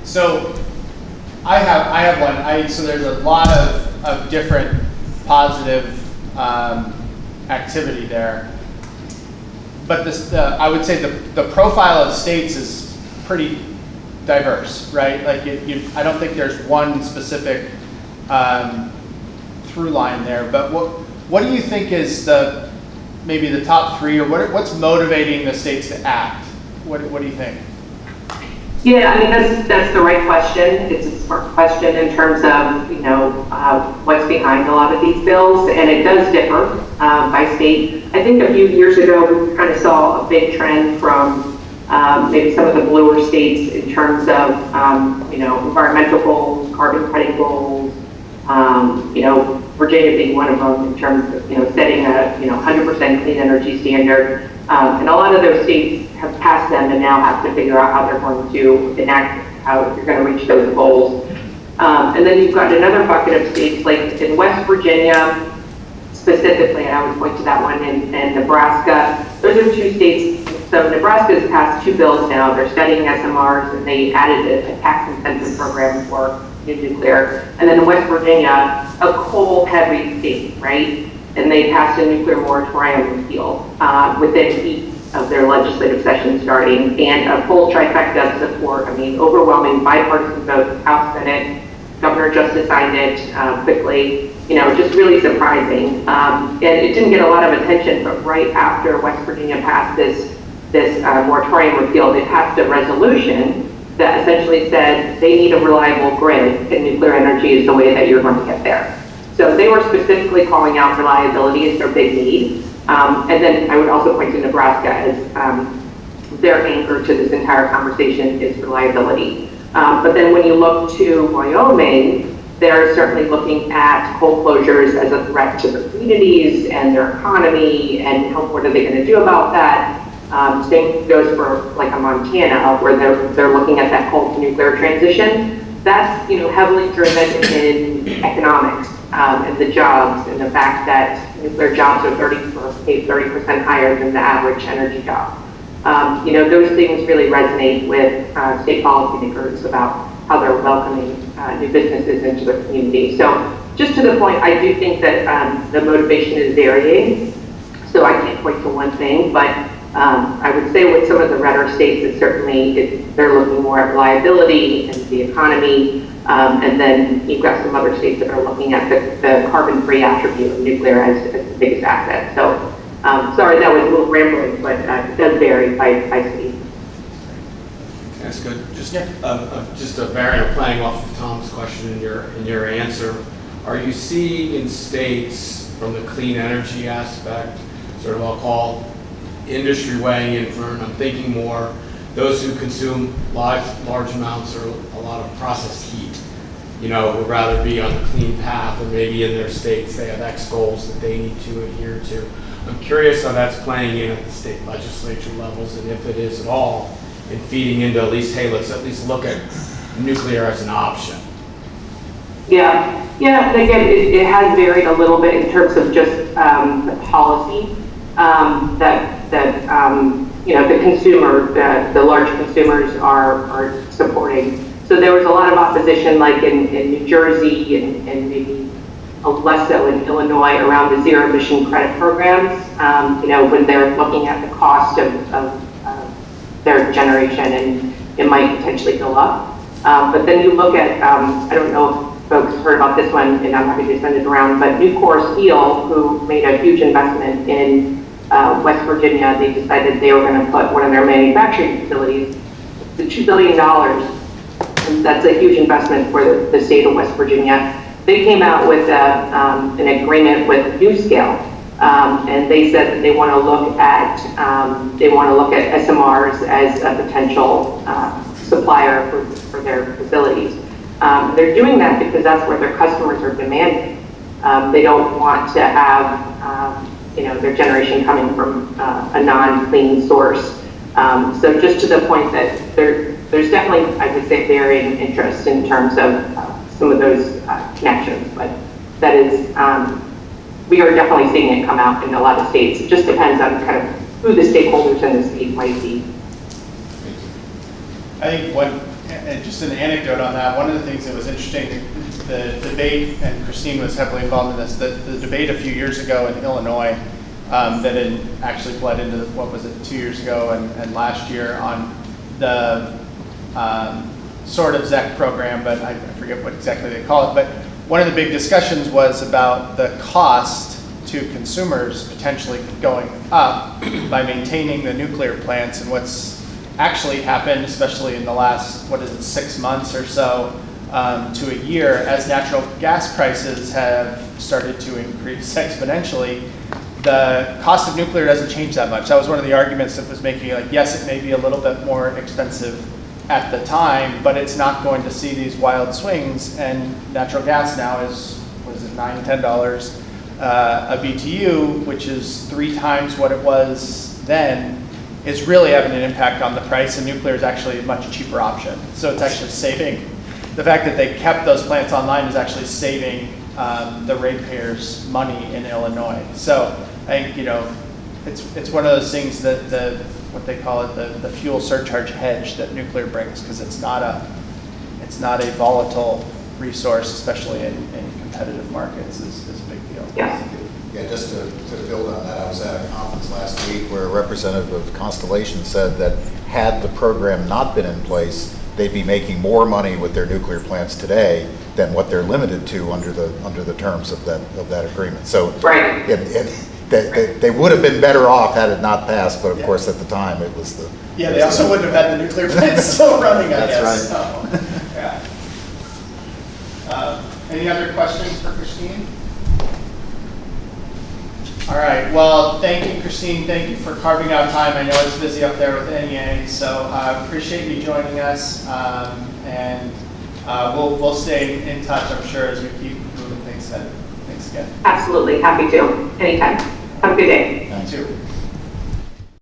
So I have one. So there's a lot of different positive activity there. But this, I would say the profile of states is pretty diverse, right? Like I don't think there's one specific through line there. But what do you think is maybe the top three, or what's motivating the states to act? What do you think? Yeah, I mean that's the right question. It's a smart question in terms of what's behind a lot of these bills, and it does differ by state. I think a few years ago we kind of saw a big trend from maybe some of the bluer states in terms of environmental goals, carbon credit goals. Virginia being one of them in terms of setting a 100% clean energy standard, and a lot of those states have passed them and now have to figure out how they're going to enact how you're going to reach those goals. And then you've got another bucket of states like in West Virginia specifically, and I would point to that one, and Nebraska. Those are two states. So Nebraska has passed two bills now. They're studying SMRs, and they added a tax incentive program for new nuclear. And then in West Virginia, a coal-heavy state, right? And they passed a nuclear moratorium repeal within weeks of their legislative session starting, and a full trifecta of support. I mean, overwhelming bipartisan votes, House, Senate, Governor just signed it quickly. Just really surprising. And it didn't get a lot of attention, but right after West Virginia passed this moratorium repeal, they passed a resolution that essentially said they need a reliable grid, and nuclear energy is the way that you're going to get there. So they were specifically calling out reliability as their big need. And then I would also point to Nebraska as their anchor to this entire conversation is reliability. But then when you look to Wyoming, they're certainly looking at coal closures as a threat to their communities and their economy, and what are they going to do about that? Same goes for like a Montana, where they're looking at that coal to nuclear transition. That's heavily driven in economics and the jobs, and the fact that nuclear jobs are paid 30% higher than the average energy job. Those things really resonate with state policymakers about how they're welcoming new businesses into their community. So just to the point, I do think that the motivation is varying. So I can't point to one thing, but I would say with some of the redder states, it's certainly they're looking more at reliability and the economy, and then you've got some other states that are looking at the carbon-free attribute of nuclear as the biggest asset. So sorry, that was a little rambling, but it does vary by state. That's good. Just a variant playing off of Tom's question in your answer. Are you seeing in states from the clean energy aspect, sort of I'll call industry weighing in for, and I'm thinking more those who consume large amounts or a lot of processed heat, would rather be on the clean path, or maybe in their states they have X goals that they need to adhere to. I'm curious how that's playing in at the state legislature levels, and if it is at all, and feeding into at least, hey, let's at least look at nuclear as an option. Yeah. Again, it has varied a little bit in terms of just the policy that the consumer, the large consumers are supporting. So there was a lot of opposition, like in New Jersey and maybe less so in Illinois, around the zero emission credit programs. When they're looking at the cost of their generation, and it might potentially go up. But then you look at, I don't know if folks heard about this one, and I'm happy to send it around, but Nucor Steel, who made a huge investment in West Virginia, they decided they were going to put one of their manufacturing facilities, the $2 billion, and that's a huge investment for the state of West Virginia. They came out with an agreement with NuScale, and they said that they want to look at SMRs as a potential supplier for their facilities. They're doing that because that's where their customers are demanding. They don't want to have their generation coming from a non-clean source. So just to the point that there's definitely, I would say, varying interest in terms of some of those connections, but that is, we are definitely seeing it come out in a lot of states. It just depends on kind of who the stakeholders in the state might be. I think one And just an anecdote on that, one of the things that was interesting, the debate, and Christine was heavily involved in this, the debate a few years ago in Illinois that had actually bled into, what was it, 2 years ago and last year on the sort of ZEC program, but I forget what exactly they call it. But one of the big discussions was about the cost to consumers potentially going up by maintaining the nuclear plants, and what's actually happened, especially in the last, 6 months or so to a year, as natural gas prices have started to increase exponentially, the cost of nuclear doesn't change that much. That was one of the arguments that was making, like, yes, it may be a little bit more expensive at the time, but it's not going to see these wild swings, and natural gas now is, $9, $10 a BTU, which is 3 times what it was then, is really having an impact on the price, and nuclear is actually a much cheaper option. So it's actually saving, the fact that they kept those plants online is actually saving the ratepayers money in Illinois. So I think, it's one of those things that what they call it, the fuel surcharge hedge that nuclear brings, because it's not a volatile resource, especially in competitive markets, is a big deal. Yeah. Yeah, just to build on that, I was at a conference last week where a representative of Constellation said that had the program not been in place, they'd be making more money with their nuclear plants today than what they're limited to under the terms of that agreement. So Right. they would have been better off had it not passed, but of course at the time it was the... Yeah, they also wouldn't have had the nuclear plants still running, I guess. That's right. So, yeah. Any other questions for Christine? All right, well, thank you, Christine. Thank you for carving out time. I know it's busy up there with NEA, so I appreciate you joining us. And we'll stay in touch, I'm sure, as we keep moving things ahead. Thanks again. Absolutely. Happy to. Anytime. Have a good day. You too.